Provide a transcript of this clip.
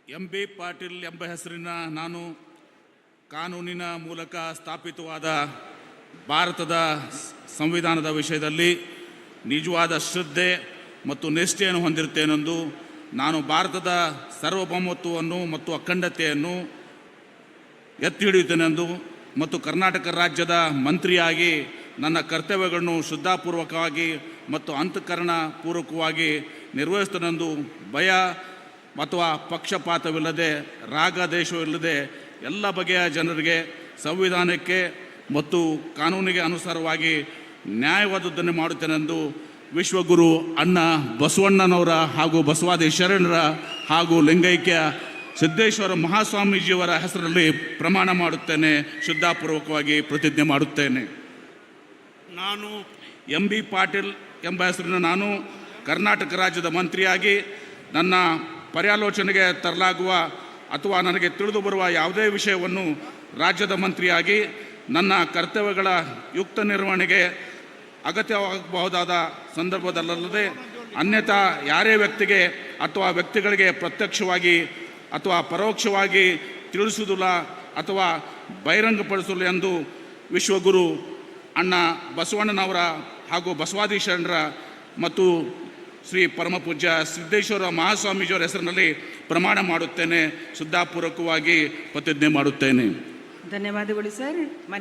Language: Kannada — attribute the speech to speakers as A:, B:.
A: ಎಂ.ಬಿ. ಪಾಟೀಲ್ ಎಂಬ ಹೆಸರಿನ ನಾನು ಕಾನೂನಿನ ಮೂಲಕ ಸ್ಥಾಪಿತವಾದ ಭಾರತದ ಸಂವಿಧಾನದ ವಿಷಯದಲ್ಲಿ ನಿಜವಾದ ಶ್ರದ್ಧೆ ಮತ್ತು ನಿಷ್ಠೆಯನ್ನು ಹೊಂದಿರುತ್ತೇನೆಂದು ನಾನು ಭಾರತದ ಸಾರ್ವಭೌಮತ್ವವನ್ನು ಮತ್ತು ಅಖಂಡತೆಯನ್ನು ಎತ್ತಿ ಹಿಡಿಯುತ್ತೇನೆಂದು ಮತ್ತು ಕರ್ನಾಟಕ ರಾಜ್ಯದ ಮಂತ್ರಿಯಾಗಿ ನನ್ನ ಕರ್ತವ್ಯಗಳನ್ನು ಶ್ರದ್ಧಾಪೂರ್ವಕವಾಗಿ ಮತ್ತು ಅಂತಃಕರಣಪೂರ್ವಕವಾಗಿ ನಿರ್ವಹಿಸುತ್ತೇನೆಂದು ಭಯ ಅಥವಾ ಪಕ್ಷಪಾತವಿಲ್ಲದೆ ರಾಗದೇಶವಿಲ್ಲದೆ ಎಲ್ಲ ಬಗೆಯ ಜನರಿಗೆ ಸಂವಿಧಾನಕ್ಕೆ ಮತ್ತು ಕಾನೂನಿಗೆ ಅನುಸಾರವಾಗಿ ನ್ಯಾಯವಾದದ್ದನ್ನು ಮಾಡುತ್ತೇನೆಂದು ವಿಶ್ವಗುರು ಅಣ್ಣ ಬಸವಣ್ಣನವರ ಹಾಗೂ ಬಸವಾದಿ ಶರಣರ ಹಾಗೂ ಲಿಂಗೈಕ್ಯ ಸಿದ್ದೇಶ್ವರ ಮಹಾಸ್ವಾಮೀಜಿಯವರ ಹೆಸರಲ್ಲಿ ಪ್ರಮಾಣ ಮಾಡುತ್ತೇನೆ, ಶ್ರದ್ಧಾಪೂರ್ವಕವಾಗಿ ಪ್ರತಿಜ್ಞೆ ಮಾಡುತ್ತೇನೆ. ನಾನು ಎಂ.ಬಿ. ಪಾಟೀಲ್ ಎಂಬ ಹೆಸರಿನ ನಾನು ಕರ್ನಾಟಕ ರಾಜ್ಯದ ಮಂತ್ರಿಯಾಗಿ ನನ್ನ ಪರ್ಯಾಲೋಚನೆಗೆ ತರಲಾಗುವ ಅಥವಾ ನನಗೆ ತಿಳಿದು ಬರುವ ಯಾವುದೇ ವಿಷಯವನ್ನು ರಾಜ್ಯದ ಮಂತ್ರಿಯಾಗಿ ನನ್ನ ಕರ್ತವ್ಯಗಳ ಯುಕ್ತ ನಿರ್ವಹಣೆಗೆ ಅಗತ್ಯವಾಗಬಹುದಾದ ಸಂದರ್ಭದಲ್ಲದೆ ಅನ್ಯಥಾ ಯಾರೇ ವ್ಯಕ್ತಿಗೆ ಅಥವಾ ವ್ಯಕ್ತಿಗಳಿಗೆ ಪ್ರತ್ಯಕ್ಷವಾಗಿ ಅಥವಾ ಪರೋಕ್ಷವಾಗಿ ತಿಳಿಸುವುದಿಲ್ಲ ಅಥವಾ ಬಹಿರಂಗಪಡಿಸಲು ಎಂದು ವಿಶ್ವಗುರು ಅಣ್ಣ ಬಸವಣ್ಣನವರ ಹಾಗೂ ಬಸವಾದಿ ಶರಣರ ಮತ್ತು ಶ್ರೀ ಪರಮಪೂಜ್ಯ ಸಿದ್ದೇಶ್ವರ ಮಹಾಸ್ವಾಮೀಜಿಯವರ ಹೆಸರಿನಲ್ಲಿ ಪ್ರಮಾಣ ಮಾಡುತ್ತೇನೆ, ಶ್ರದ್ಧಾಪೂರ್ವಕವಾಗಿ ಪ್ರತಿಜ್ಞೆ ಮಾಡುತ್ತೇನೆ.
B: ಧನ್ಯವಾದಗಳು ಸರ್.